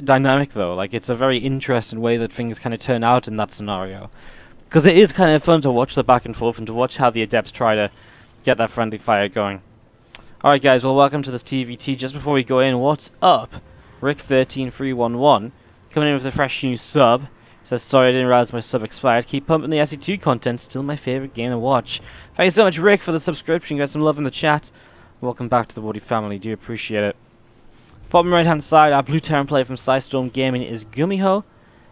dynamic though. Like, it's a very interesting way that things kind of turn out in that scenario. Because it is kind of fun to watch the back and forth and to watch how the Adepts try to get that friendly fire going. Alright guys, well welcome to this TvT. Just before we go in, what's up? Rick13311 coming in with a fresh new sub. Says, sorry I didn't realize my sub expired. Keep pumping the SE2 content, still my favorite game to watch. Thank you so much Rick for the subscription, got some love in the chat. Welcome back to the WardiTV family, do appreciate it. Bottom right hand side, our blue Terran player from Psystorm Gaming is GuMiho.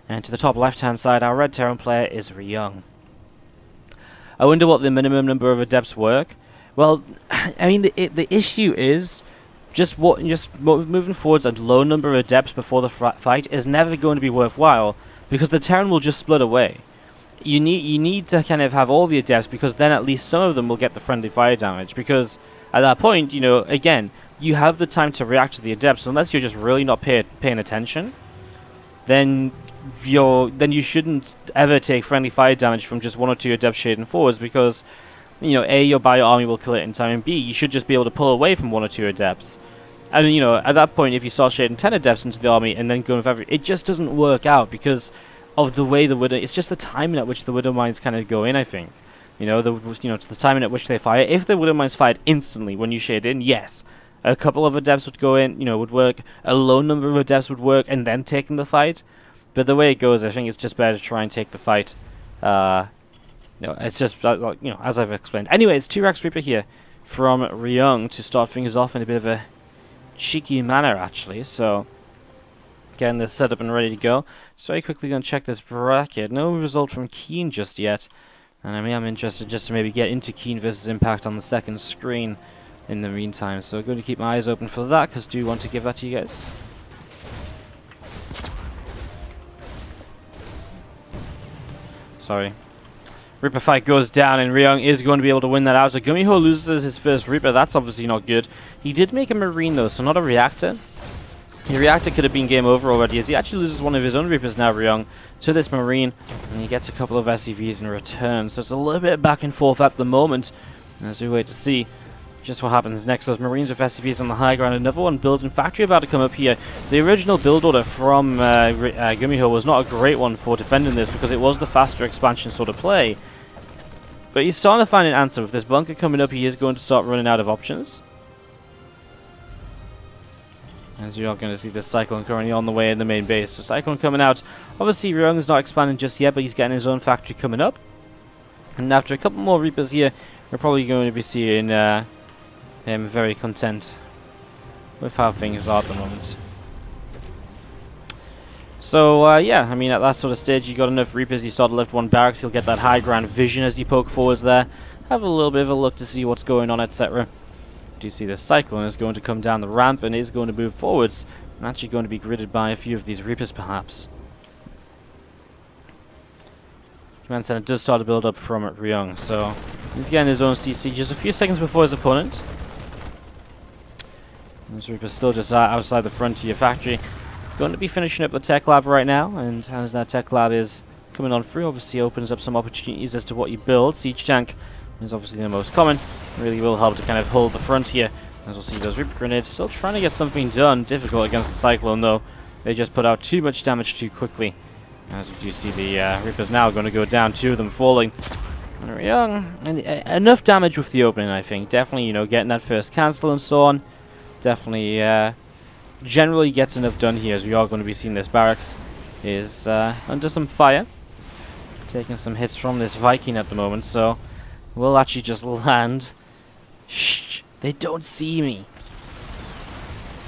And to the top left hand side, our red Terran player is Ryung. I wonder what the minimum number of Adepts work. Well, I mean, the issue is just moving forwards a low number of Adepts before the fight is never going to be worthwhile, because the Terran will just split away. You need to kind of have all the Adepts, because then at least some of them will get the friendly fire damage, because at that point, you know, again, you have the time to react to the Adepts. Unless you're just really not paying attention, then you shouldn't ever take friendly fire damage from just one or two Adepts shading forwards, because, you know, A, your bio army will kill it in time, and B, you should just be able to pull away from one or two Adepts. And, you know, at that point, if you start shading 10 Adepts into the army and then going with every... It just doesn't work out because of the way the Widow... It's just the timing at which the Widow Mines kind of go in, I think. You know, the timing at which they fire. If the Widow Mines fired instantly when you shade in, yes, a couple of Adepts would go in, you know, would work. A low number of Adepts would work, and then taking the fight. But the way it goes, I think it's just better to try and take the fight. You know, it's just, like, you know, as I've explained. Anyway, it's 2-Rex Reaper here from Ryung to start things off in a bit of a cheeky manner, actually. So, getting this set up and ready to go. So, very quickly going to check this bracket. No result from Keen just yet. And I mean, I'm interested just to maybe get into Keen versus Impact on the second screen in the meantime. So, going to keep my eyes open for that, because I do want to give that to you guys. Sorry. Reaper fight goes down, and Ryung is going to be able to win that out. So GuMiho loses his first Reaper. That's obviously not good. He did make a Marine, though, so not a Reactor. The Reactor could have been game over already, as he actually loses one of his own Reapers now, Ryung, to this Marine, and he gets a couple of SCVs in return. So it's a little bit back and forth at the moment, as we wait to see just what happens next. Those Marines with SCVs on the high ground. Another one building factory about to come up here. The original build order from GuMiho was not a great one for defending this, because it was the faster expansion sort of play. But he's starting to find an answer. With this bunker coming up, he is going to start running out of options. As you are going to see this Cyclone currently on the way in the main base. So Cyclone coming out. Obviously Ryung's not expanding just yet, but he's getting his own factory coming up. And after a couple more Reapers here, we're probably going to be seeing him very content with how things are at the moment. So, yeah, I mean, at that sort of stage, you got enough Reapers, you start to lift one barracks, you'll get that high ground vision as you poke forwards there. Have a little bit of a look to see what's going on, etc. Do you see this Cyclone is going to come down the ramp and is going to move forwards, and actually going to be gridded by a few of these Reapers, perhaps. Command Center does start to build up from Ryung, so he's getting his own CC just a few seconds before his opponent. This Reaper's still just outside the frontier factory. Going to be finishing up the tech lab right now, and as that tech lab is coming on through, obviously opens up some opportunities as to what you build. Siege tank is obviously the most common. Really will help to kind of hold the frontier. As we'll see, those Reaper grenades still trying to get something done. Difficult against the Cyclone, though. They just put out too much damage too quickly. As we do see, the Reapers now going to go down, 2 of them falling. And Ryung, and enough damage with the opening, I think. Definitely, you know, getting that first cancel and so on. Definitely, generally gets enough done here, as we are going to be seeing this barracks is under some fire. Taking some hits from this Viking at the moment, so we'll actually just land. Shh, they don't see me.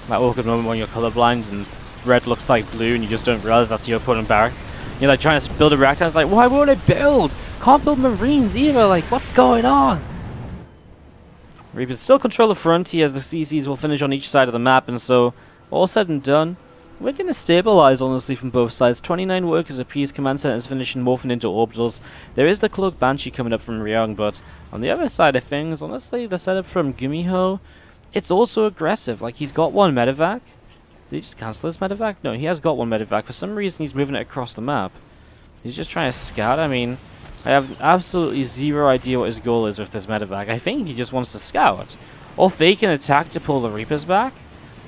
That awkward moment when you're colorblind and red looks like blue and you just don't realize that's your opponent barracks. You're like trying to build a reactor, and it's like, why won't it build? Can't build Marines either, like, what's going on? Reapers still control the frontier, as the CCs will finish on each side of the map, and so, all said and done, we're going to stabilize, honestly, from both sides. 29 workers apiece, command centers finishing, morphing into orbitals. There is the Cloak Banshee coming up from Ryung, but on the other side of things, honestly, the setup from GuMiho, it's also aggressive. Like, he's got one medevac. Did he just cancel his medevac? No, he has got one medevac. For some reason, he's moving it across the map. He's just trying to scout. I mean, I have absolutely zero idea what his goal is with this medevac. I think he just wants to scout. Or fake an attack to pull the Reapers back.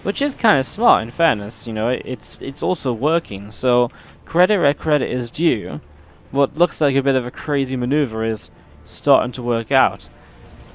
which is kind of smart in fairness. You know, it's also working. So credit where credit is due. What looks like a bit of a crazy maneuver is starting to work out.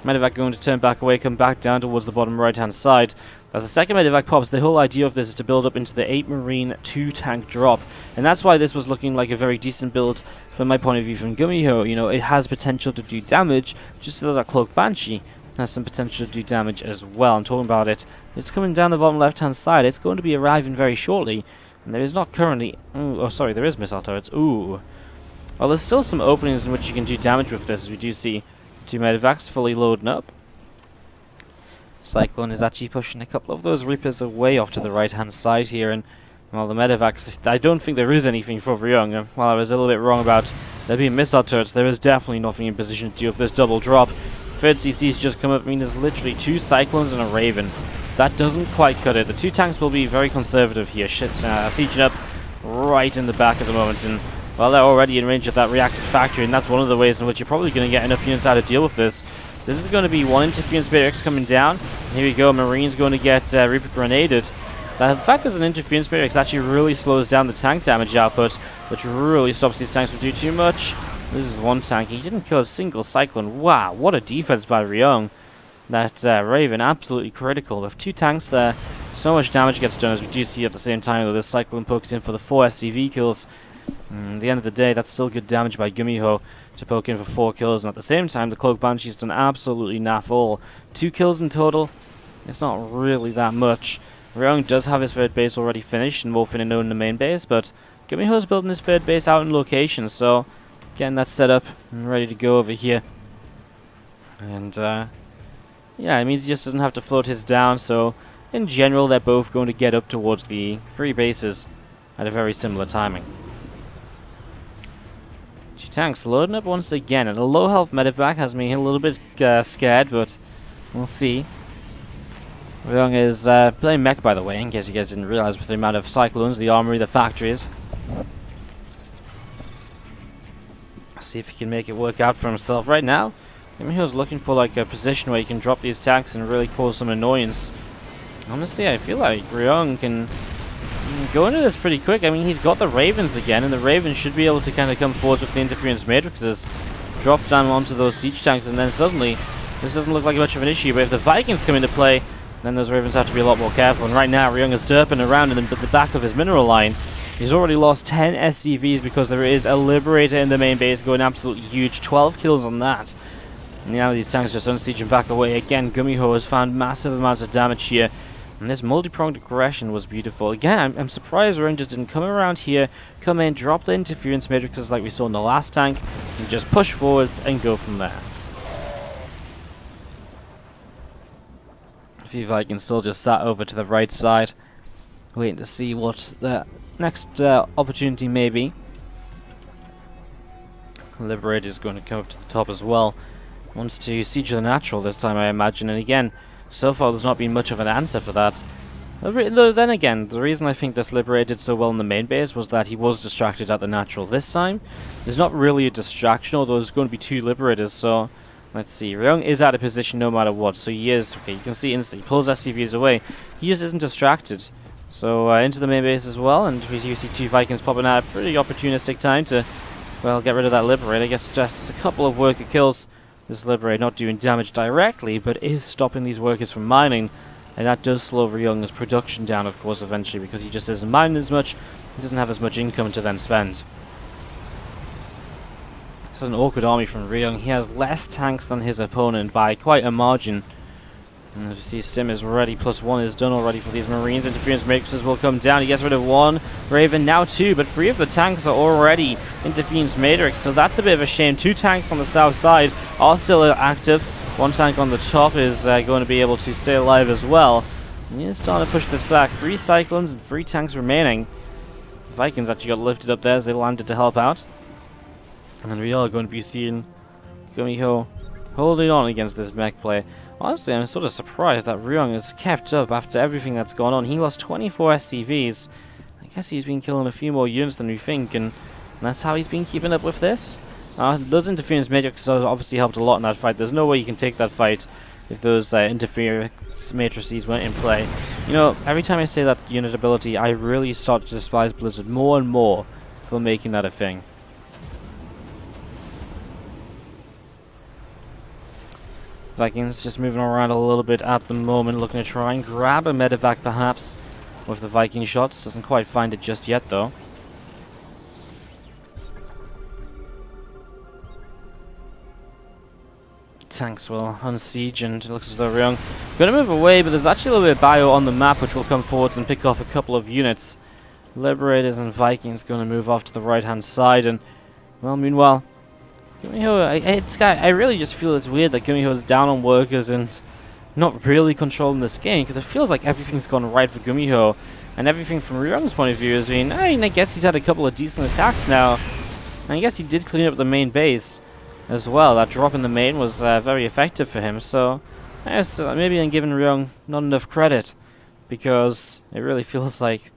Medevac going to turn back away, come back down towards the bottom right hand side. As the second medevac pops, the whole idea of this is to build up into the 8 marine 2 tank drop, and that's why this was looking like a very decent build from my point of view from GuMiho. You know, it has potential to do damage, just so that Cloak Banshee has some potential to do damage as well. I'm talking about it. It's coming down the bottom left hand side. It's going to be arriving very shortly, and there is not currently... oh, sorry, there is missile turrets. Ooh. Well, there's still some openings in which you can do damage with this, as we do see 2 medevacs fully loading up. Cyclone is actually pushing a couple of those Reapers away off to the right hand side here, and well, the medevacs, I don't think there is anything for Ryung. While I was a little bit wrong about there being missile turrets, there is definitely nothing in position to do with this double drop. Third CC's just come up. I mean, there's literally 2 Cyclones and a Raven. That doesn't quite cut it. The 2 tanks will be very conservative here. Sieging up right in the back at the moment, and well, they're already in range of that reactive factory, and that's one of the ways in which you're probably going to get enough units out to deal with this. This is going to be 1 interference Matrix coming down. Here we go, Marine's going to get Reaper grenaded. The fact there's an interference Matrix actually really slows down the tank damage output, which really stops these tanks from doing too much. This is 1 tank. He didn't kill a single Cyclone. Wow, what a defense by Ryung. That Raven, absolutely critical. With 2 tanks there, so much damage gets done, as we do see at the same time that this Cyclone pokes in for the 4 SCV kills. At the end of the day, that's still good damage by GuMiho to poke in for 4 kills, and at the same time, the Cloak Banshee's done absolutely naff all. 2 kills in total. It's not really that much. Ryung does have his 3rd base already finished, and Wolfen and in the main base, but GuMiho's building his 3rd base out in location, so getting that set up and ready to go over here. And yeah, it means he just doesn't have to float his down, so in general, they're both going to get up towards the 3 bases at a very similar timing. Tanks loading up once again, and a low health medevac has me a little bit scared, but we'll see. Ryung is playing mech, by the way, in case you guys didn't realize, with the amount of Cyclones, the armory, the factories. See if he can make it work out for himself. Right now, GuMiho's looking for like a position where he can drop these tanks and really cause some annoyance. Honestly, I feel like Ryung can go into this pretty quick. I mean, he's got the Ravens again, and the Ravens should be able to kind of come forward with the interference matrices, drop down onto those siege tanks, and then suddenly this doesn't look like much of an issue. But if the Vikings come into play, then those Ravens have to be a lot more careful. And right now, Ryung is derping around in the back of his mineral line. He's already lost 10 SCVs because there is a Liberator in the main base going absolutely huge. 12 kills on that. And now these tanks just unsieging back away. Again, GuMiho has found massive amounts of damage here. And this multi-pronged aggression was beautiful. Again, I'm surprised Ryung just didn't come around here, come in, drop the interference matrices like we saw in the last tank, and just push forwards and go from there. A few Vikings still just sat over to the right side, waiting to see what the next opportunity may be. Liberator is going to come up to the top as well. Wants to siege the natural this time, I imagine, and again, so far there's not been much of an answer for that. Though then again, the reason I think this Liberator did so well in the main base was that he was distracted at the natural this time. There's not really a distraction, although there's going to be 2 Liberators, so let's see. Ryung is out of position no matter what, so he is, okay, you can see instantly, pulls SCVs away. He just isn't distracted. So into the main base as well, and we see 2 Vikings popping out at a pretty opportunistic time to, well, get rid of that Liberator. I guess just a couple of worker kills. This Liberator not doing damage directly, but is stopping these workers from mining, and that does slow Ryung's production down, of course, eventually, because he just isn't mining as much, he doesn't have as much income to then spend. This is an awkward army from Ryung. He has less tanks than his opponent by quite a margin. And as you see, Stim is ready, +1 is done already for these Marines. Interference matrices will come down. He gets rid of 1 Raven, now 2, but 3 of the tanks are already interference matrix, so that's a bit of a shame. 2 tanks on the south side are still active. 1 tank on the top is going to be able to stay alive as well. And he's starting to push this back. 3 Cyclones and 3 tanks remaining. The Vikings actually got lifted up there as they landed to help out. And we are going to be seeing GuMiho holding on against this mech play. Honestly, I'm sort of surprised that Ryung has kept up after everything that's gone on. He lost 24 SCVs. I guess he's been killing a few more units than we think, and that's how he's been keeping up with this. Those interference matrices obviously helped a lot in that fight. There's no way you can take that fight if those interference matrices weren't in play. You know, every time I say that unit ability, I really start to despise Blizzard more and more for making that a thing. Vikings just moving around a little bit at the moment, looking to try and grab a medevac perhaps with the Viking shots. Doesn't quite find it just yet though. Tanks will unsiege, and it looks as though Ryung going to move away, but there's actually a little bit of bio on the map which will come forwards and pick off a couple of units. Liberators and Vikings going to move off to the right hand side, and well, meanwhile GuMiho, I really just feel it's weird that GuMiho is down on workers and not really controlling this game, because it feels like everything's gone right for GuMiho, and everything from Ryung's point of view has been, I guess he's had a couple of decent attacks now, and I guess he did clean up the main base as well. That drop in the main was very effective for him, so I guess maybe I'm giving Ryung not enough credit, because it really feels like,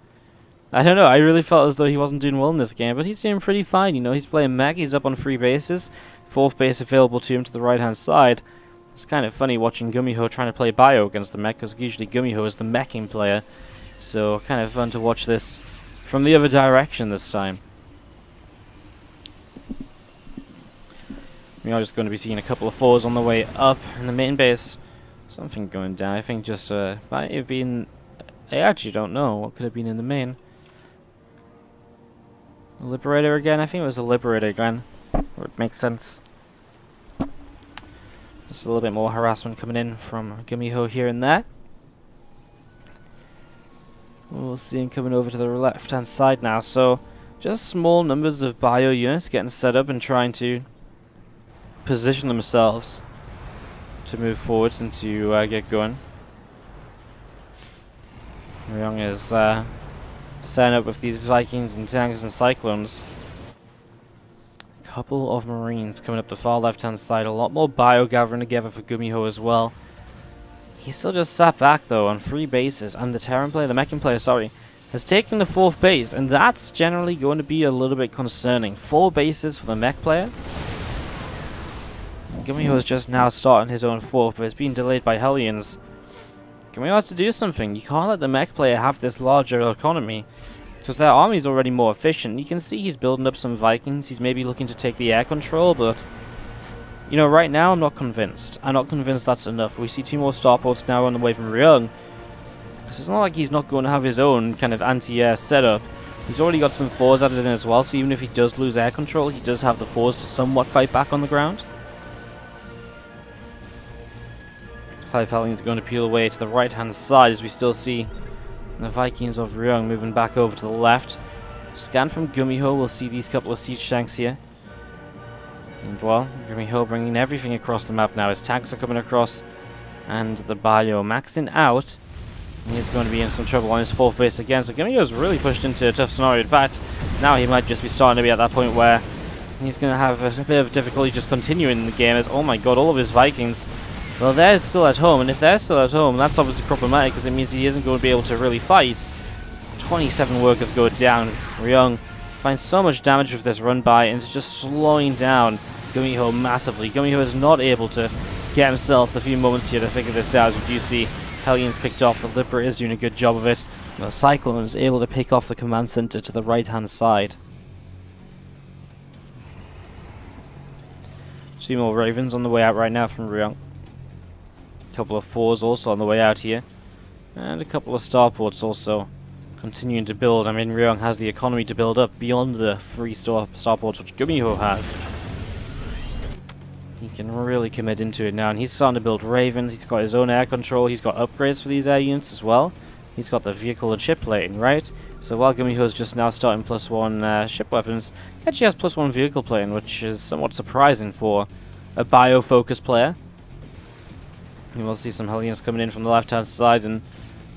I don't know, I really felt as though he wasn't doing well in this game, but he's doing pretty fine. You know, he's playing mech, he's up on 3 bases, 4th base available to him to the right hand side. It's kind of funny watching GuMiho trying to play bio against the mech, because usually GuMiho is the meching player, so kind of fun to watch this from the other direction this time. We are just going to be seeing a couple of 4s on the way up in the main base. Something going down, I think just might have been, I actually don't know what could have been in the main. A Liberator again? I think it was a Liberator again. Would make sense. Just a little bit more harassment coming in from GuMiho here and there. We'll see him coming over to the left hand side now. So just small numbers of bio units getting set up and trying to position themselves to move forwards and to get going. Ryung is setting up with these Vikings and tanks and cyclones. A couple of Marines coming up the far left hand side. A lot more bio gathering together for GuMiho as well. He's still just sat back though on 3 bases, and the Terran player, the mechan player, sorry, has taken the 4th base, and that's generally going to be a little bit concerning. 4 bases for the mech player. GuMiho is just now starting his own 4th, but it's being delayed by Hellions. GuMiho has to do something. You can't let the mech player have this larger economy, because their army is already more efficient. You can see he's building up some Vikings. He's maybe looking to take the air control, but you know, right now I'm not convinced. I'm not convinced that's enough. We see 2 more starports now on the way from Ryung. So it's not like he's not going to have his own kind of anti-air setup. He's already got some 4s added in as well, so even if he does lose air control, he does have the 4s to somewhat fight back on the ground. 5 Hellions going to peel away to the right hand side, as we still see the Vikings of Ryung moving back over to the left. Scan from GuMiho, we'll see these couple of siege tanks here. And well, GuMiho bringing everything across the map now. His tanks are coming across, and the bio maxing out. And he's going to be in some trouble on his 4th base again. So GuMiho's really pushed into a tough scenario. In fact, now he might just be starting to be at that point where he's going to have a bit of difficulty just continuing the game, as, oh my god, all of his Vikings, well, they're still at home, and if they're still at home, that's obviously problematic, because it means he isn't going to be able to really fight. 27 workers go down. Ryung finds so much damage with this run by, and it's just slowing down GuMiho massively. GuMiho is not able to get himself a few moments here to figure this out, as we do see Hellions picked off. The Liberator is doing a good job of it. The Cyclone is able to pick off the command center to the right hand side. 2 more Ravens on the way out right now from Ryung. Couple of 4s also on the way out here, and a couple of starports also continuing to build. I mean, Ryung has the economy to build up beyond the 3 starports which GuMiho has. He can really commit into it now, and he's starting to build Ravens. He's got his own air control. He's got upgrades for these air units as well. He's got the vehicle and ship plating, right? So while GuMiho is just now starting +1 ship weapons, he actually has +1 vehicle plating, which is somewhat surprising for a bio-focused player. You will see some Hellions coming in from the left hand side, and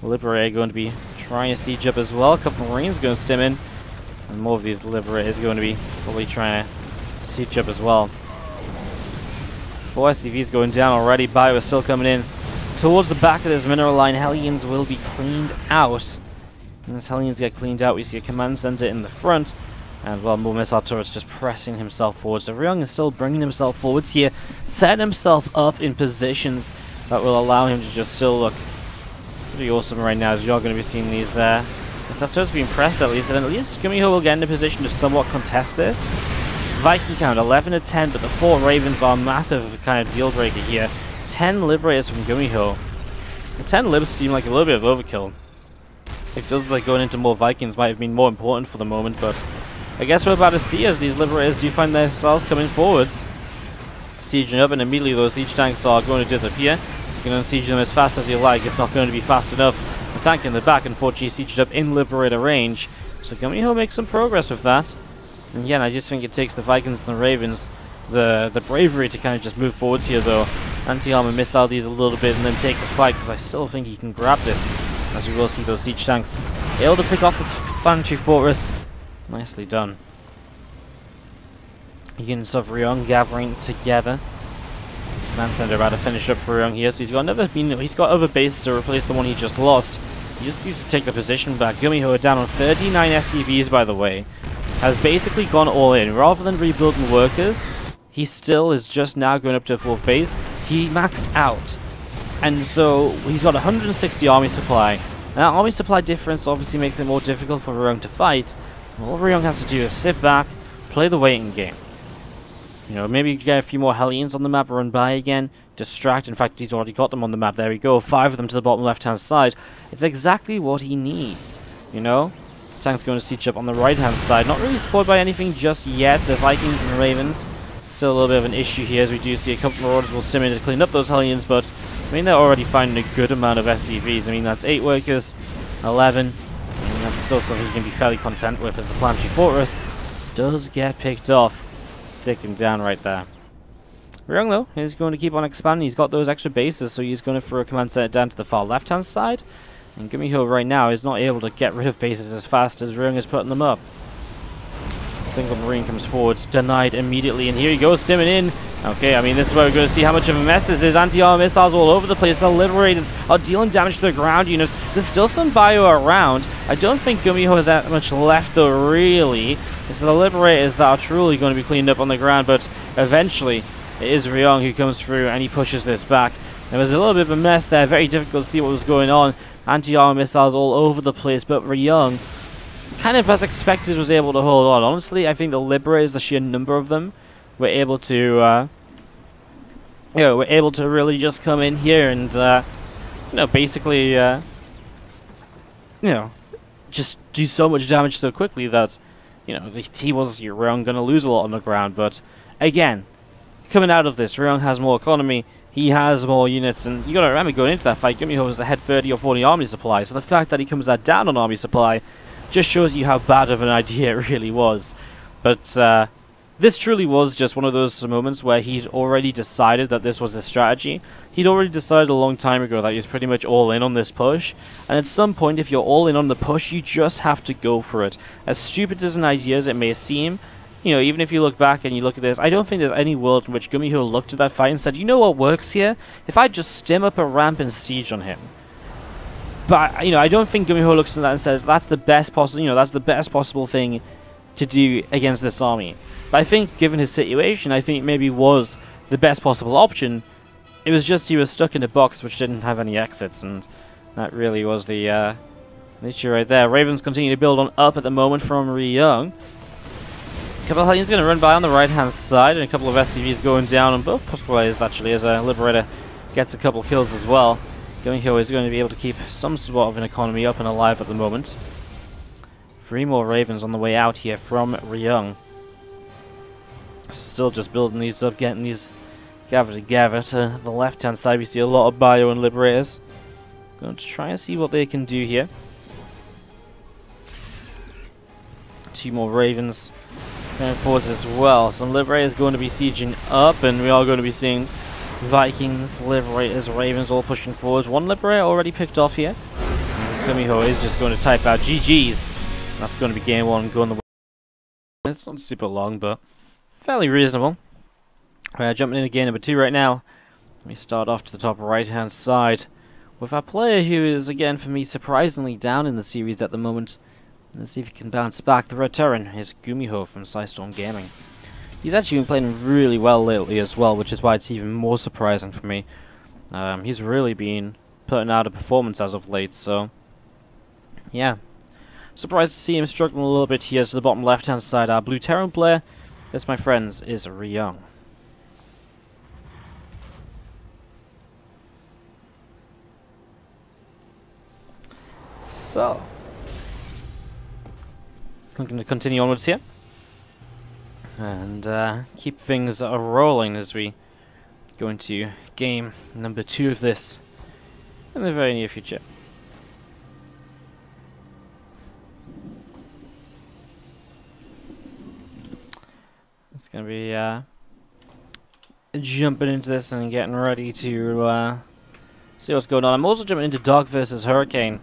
Liberator going to be trying to siege up as well. A couple of Marines going to stim in, and more of these Liberators going to be probably trying to siege up as well. 4 SCVs going down already. Bio is still coming in towards the back of this mineral line. Hellions will be cleaned out, and as Hellions get cleaned out, we see a command center in the front, and well, more missile turrets just pressing himself forward. So Ryung is still bringing himself forwards here, setting himself up in positions that will allow him to just still look pretty awesome right now, as we are going to be seeing these Satos being pressed at least, and at least GuMiho will get in a position to somewhat contest this. Viking count 11 to 10, but the 4 Ravens are a massive kind of deal breaker here. 10 Liberators from GuMiho. The 10 Libs seem like a little bit of overkill. It feels like going into more Vikings might have been more important for the moment, but I guess we're about to see as these Liberators do find themselves coming forwards. Sieging up, and immediately those siege tanks are going to disappear. You can unsiege them as fast as you like, it's not going to be fast enough. A tank in the back, unfortunately, sieged up in Liberator range. So GuMiho makes some progress with that. And yeah, I just think it takes the Vikings and the Ravens the bravery to kind of just move forwards here, though. Anti-armor missile these a little bit and then take the fight, because I still think he can grab this, as we will see those siege tanks able to pick off the infantry fortress. Nicely done. Units of Ryung gathering together. Command center about to finish up for Ryung here, so he's got other bases to replace the one he just lost. He just needs to take the position back. GuMiho are down on 39 SCVs, by the way. Has basically gone all in. Rather than rebuilding workers, he still is just now going up to a 4th base. He maxed out. And so he's got 160 army supply. And that army supply difference obviously makes it more difficult for Ryung to fight. All Ryung has to do is sit back, play the waiting game. You know, maybe get a few more Hellions on the map, run by again, distract. In fact, he's already got them on the map. There we go. 5 of them to the bottom left-hand side. It's exactly what he needs, you know? Tank's going to siege up on the right-hand side. Not really supported by anything just yet. The Vikings and Ravens. Still a little bit of an issue here, as we do see a couple of orders will sim in to clean up those Hellions, but I mean, they're already finding a good amount of SCVs. I mean, that's 8 workers, 11. I mean, that's still something you can be fairly content with, as the planetary fortress does get picked off. Ticking down right there. Ryung, though, is going to keep on expanding. He's got those extra bases, so he's going to throw a command center down to the far left-hand side. And GuMiho right now is not able to get rid of bases as fast as Ryung is putting them up. Single Marine comes forward, denied immediately, and here he goes, stimming in. Okay, I mean, this is where we're going to see how much of a mess this is. Anti-armor missiles all over the place. The Liberators are dealing damage to the ground units. There's still some bio around. I don't think GuMiho has that much left, though, really. It's the Liberators that are truly going to be cleaned up on the ground, but eventually it is Ryung who comes through and he pushes this back. There was a little bit of a mess there, very difficult to see what was going on. Anti-armor missiles all over the place, but Ryung, kind of as expected, was able to hold on. Honestly, I think the Liberators, the sheer number of them, were able to, really just come in here and, basically, just do so much damage so quickly that, he was Ryung going to lose a lot on the ground. But again, coming out of this, Ryung has more economy. He has more units, and you got to remember, going into that fight, GuMiho was ahead 30 or 40 army supply. So the fact that he comes that down on army supply just shows you how bad of an idea it really was. But this truly was just one of those moments where he'd already decided that this was his strategy. He'd already decided a long time ago that he was pretty much all in on this push. And at some point, if you're all in on the push, you just have to go for it. As stupid as an idea as it may seem, even if you look back and you look at this, I don't think there's any world in which GuMiho looked at that fight and said, you know what works here? If I just stim up a ramp and siege on him. But, I don't think GuMiho looks at that and says, that's the best possible, that's the best possible thing to do against this army. But I think, given his situation, I think maybe was the best possible option. It was just he was stuck in a box which didn't have any exits, and that really was the issue right there. Ravens continue to build on up at the moment from Ryung. A couple of Hellions going to run by on the right-hand side, and a couple of SCVs going down on both players, actually, as a Liberator gets a couple kills as well. GuMiho is going to be able to keep some sort of an economy up and alive at the moment. 3 more Ravens on the way out here from Ryung. Still just building these up, getting these gathered together. To the left-hand side, we see a lot of Bio and Liberators. Going to try and see what they can do here. 2 more Ravens going forwards as well. Some Liberators going to be sieging up, and we are going to be seeing Vikings, Liberators, Ravens all pushing forwards. 1 Liberator already picked off here. GuMiho is just going to type out GG's. That's going to be game 1 going the way. It's not super long, but fairly reasonable. We're jumping into game number 2 right now. We start off to the top right-hand side with our player who is, again, for me, surprisingly down in the series at the moment. Let's see if he can bounce back. The return is GuMiho from Psystorm Gaming. He's actually been playing really well lately as well, which is why it's even more surprising for me. He's really been putting out a performance as of late, so yeah. Surprised to see him struggling a little bit here. To the bottom left-hand side, our blue Terran player, this, my friends, is Ryung. So, I'm going to continue onwards here and keep things rolling as we go into game number 2 of this in the very near future. It's going to be jumping into this and getting ready to see what's going on. I'm also jumping into Dog versus Hurricane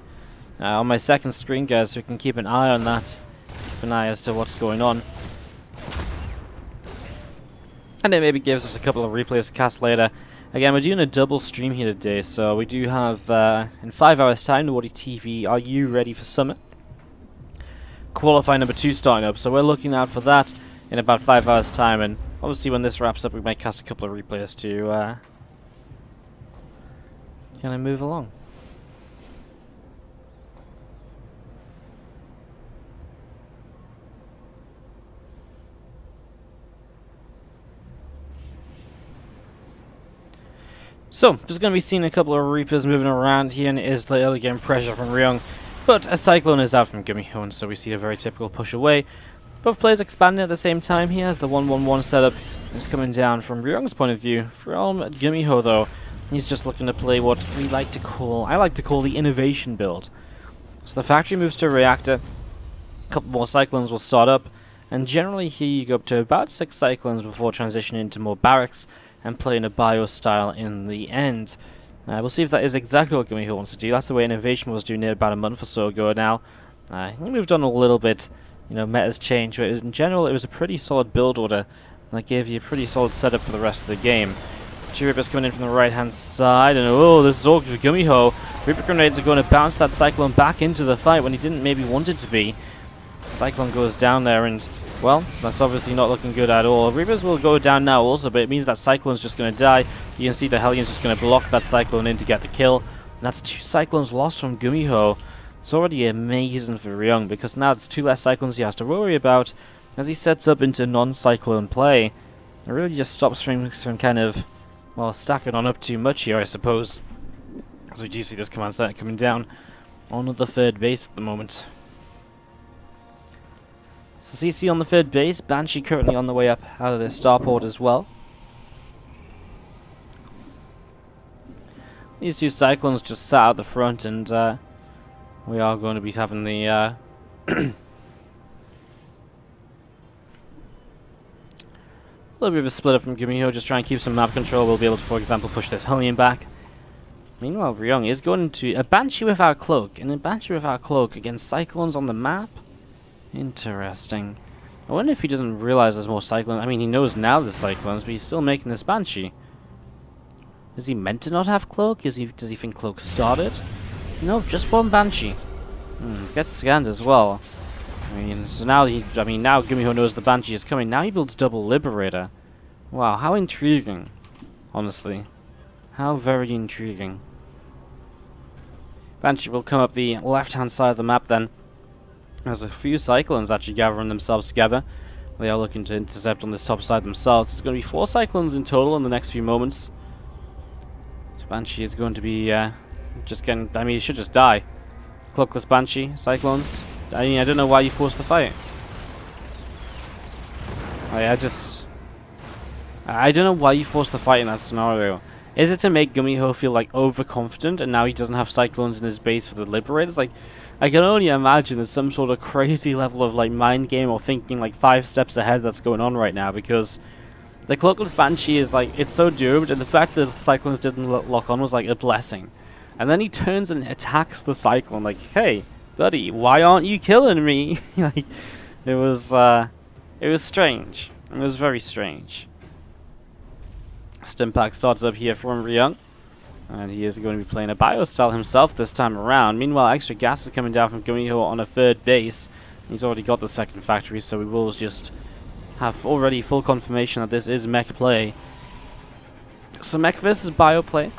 on my second screen, guys, so we can keep an eye on that. Keep an eye as to what's going on. And it maybe gives us a couple of replays to cast later. Again, we're doing a double stream here today, so we do have, in 5 hours time, the WardiTV Are You Ready for Summit? Qualify number 2 starting up, so we're looking out for that in about 5 hours time, and obviously when this wraps up we might cast a couple of replays to kind of move along. So, just going to be seeing a couple of Reapers moving around here, and it is the early game pressure from Ryung. But a Cyclone is out from GuMiho, and so we see a very typical push away. Both players expanding at the same time here as the 1-1-1 setup is coming down from Ryung's point of view. From GuMiho, though, he's just looking to play what I like to call the innovation build. So the factory moves to a reactor, a couple more Cyclones will start up, and generally here you go up to about 6 Cyclones before transitioning into more barracks and playing a bio style in the end. We'll see if that is exactly what GuMiho wants to do. That's the way Innovation was doing it about a month or so ago now. He moved on a little bit, you know, meta's changed, but in general it was a pretty solid build order that gave you a pretty solid setup for the rest of the game. 2 Reapers coming in from the right hand side, and oh, this is awkward for GuMiho. Reaper grenades are going to bounce that Cyclone back into the fight when he didn't maybe want it to be. Cyclone goes down there, and well, that's obviously not looking good at all. Reapers will go down now also, but it means that Cyclone's just going to die. You can see the Hellions just going to block that Cyclone in to get the kill. And that's 2 Cyclones lost from GuMiho. It's already amazing for Ryung, because now it's 2 less Cyclones he has to worry about as he sets up into non-Cyclone play. It really just stops things from kind of, well, stacking on up too much here, I suppose. As we do see this command center coming down on the 3rd base at the moment. So CC on the 3rd base, Banshee currently on the way up out of their starport as well. These 2 Cyclones just sat out the front, and we are going to be having the a little bit of a split up from GuMiho, just try and keep some map control. We'll be able to, for example, push this Hellion back. Meanwhile, Ryung is going into a Banshee without cloak, and a Banshee without cloak against Cyclones on the map. Interesting. I wonder if he doesn't realize there's more Cyclones. I mean, he knows now there's Cyclones, but he's still making this Banshee. Is he meant to not have cloak? Does he think cloak started? No, just 1 Banshee. Gets scanned as well. I mean, so now now GuMiho knows the Banshee is coming. Now he builds double Liberator. Wow, how intriguing. Honestly. How very intriguing. Banshee will come up the left-hand side of the map then. There's a few Cyclones actually gathering themselves together. They are looking to intercept on this top side themselves. There's going to be 4 Cyclones in total in the next few moments. So Banshee is going to be just getting... I mean, he should just die. Cloakless Banshee, Cyclones. I mean, I don't know why you forced the fight. I don't know why you forced the fight in that scenario. Is it to make GuMiho feel like overconfident and now he doesn't have Cyclones in his base for the Liberators? Like, I can only imagine there's some sort of crazy level of like mind game or thinking like 5 steps ahead that's going on right now, because the Cloakless Banshee is like, it's so doomed, and the fact that the Cyclones didn't lock on was like a blessing. And then he turns and attacks the Cyclone like, hey, buddy, why aren't you killing me? Like, it was strange. It was very strange. Stimpack starts up here from Ryung, and he is going to be playing a Biostyle himself this time around. Meanwhile, extra gas is coming down from GuMiho on a 3rd base. He's already got the 2nd factory, so we will just have already full confirmation that this is mech play. So mech versus bio play.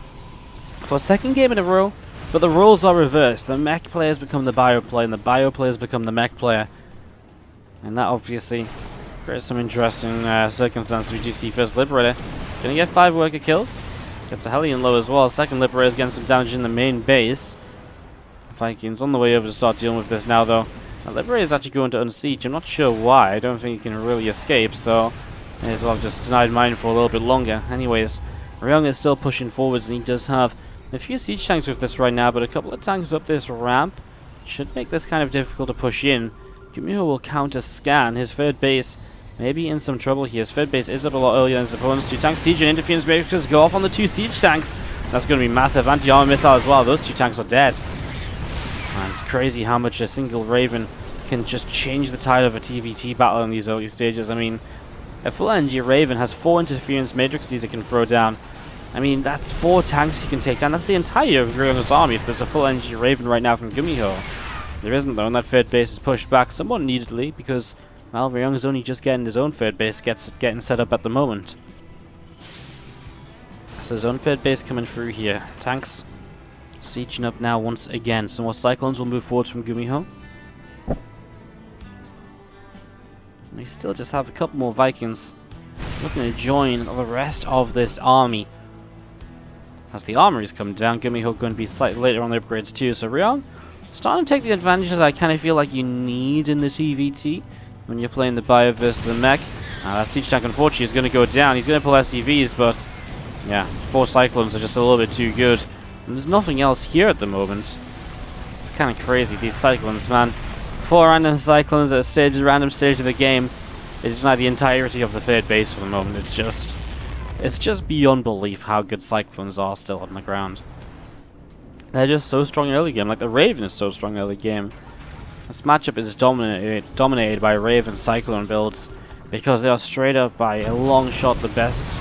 for a second game in a row, but the roles are reversed. The mech players become the bio player, and the bio players become the mech player. And that obviously creates some interesting circumstances. We do see first Liberator gonna get 5 worker kills. Gets a Hellion low as well. Second Liberator's getting some damage in the main base. Vikings on the way over to start dealing with this now, though. Liberator is actually going to unsiege. I'm not sure why. I don't think he can really escape, so may as well have just denied mine for a little bit longer. Anyways, Ryung is still pushing forwards, and he does have a few siege tanks with this right now, but a couple of tanks up this ramp should make this kind of difficult to push in. GuMiho will counter scan. His third base may be in some trouble here. His third base is up a lot earlier than his opponent's 2 tanks. Siege and interference matrixes go off on the 2 siege tanks. That's going to be massive. Anti-armor missile as well. Those 2 tanks are dead. Man, it's crazy how much a single Raven can just change the tide of a TvT battle in these early stages. I mean, a full NG Raven has 4 interference matrices it can throw down. I mean, that's 4 tanks you can take down. That's the entire of Ryung's army if there's a full NG Raven right now from GuMiho. There isn't, though, and that third base is pushed back somewhat neededly because, well, Ryung is only just getting his own third base, getting set up at the moment. So his own third base coming through here. Tanks sieging up now once again. Some more Cyclones will move forwards from GuMiho. We still just have a couple more Vikings looking to join the rest of this army. As the armories come down, GuMiho going to be slightly later on the upgrades too. So Ryung starting to take the advantages I kind of feel like you need in the TvT when you're playing the bio versus the mech. That siege tank unfortunately is going to go down. He's going to pull SCVs, but yeah, 4 Cyclones are just a little bit too good. And there's nothing else here at the moment. It's kind of crazy, these Cyclones, man. 4 random Cyclones at a random stage of the game. It's not the entirety of the third base for the moment. It's just beyond belief how good Cyclones are still on the ground. They're just so strong early game. Like the Raven is so strong early game. This matchup is dominated by Raven Cyclone builds because they are straight up by a long shot the best,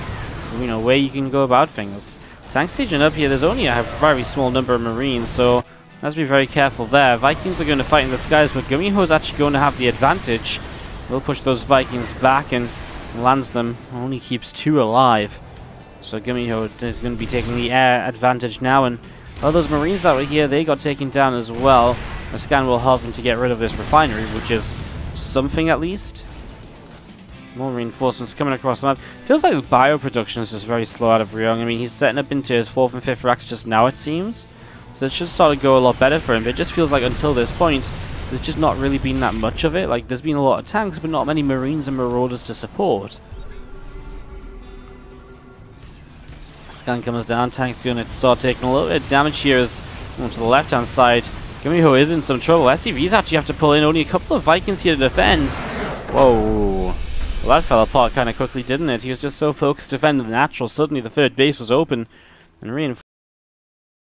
you know, way you can go about things. Tank sieging up here. There's only a very small number of Marines, so let's be very careful there. Vikings are going to fight in the skies, but GuMiho is actually going to have the advantage. We'll push those Vikings back and lands them. Only keeps 2 alive. So GuMiho is going to be taking the air advantage now, and all those Marines that were here, they got taken down as well. The scan will help him to get rid of this refinery, which is something at least. More reinforcements coming across the map. Feels like the bio production is just very slow out of Ryung. I mean, he's setting up into his 4th and 5th racks just now, it seems. So it should start to go a lot better for him. But it just feels like until this point, there's just not really been that much of it. Like, there's been a lot of tanks, but not many Marines and Marauders to support. Scan comes down. Tank's going to start taking a little bit of damage here as to the left-hand side. GuMiho is in some trouble. SCVs actually have to pull in. Only a couple of Vikings here to defend. Whoa. Well, that fell apart kind of quickly, didn't it? He was just so focused defending the natural. Suddenly the third base was open, and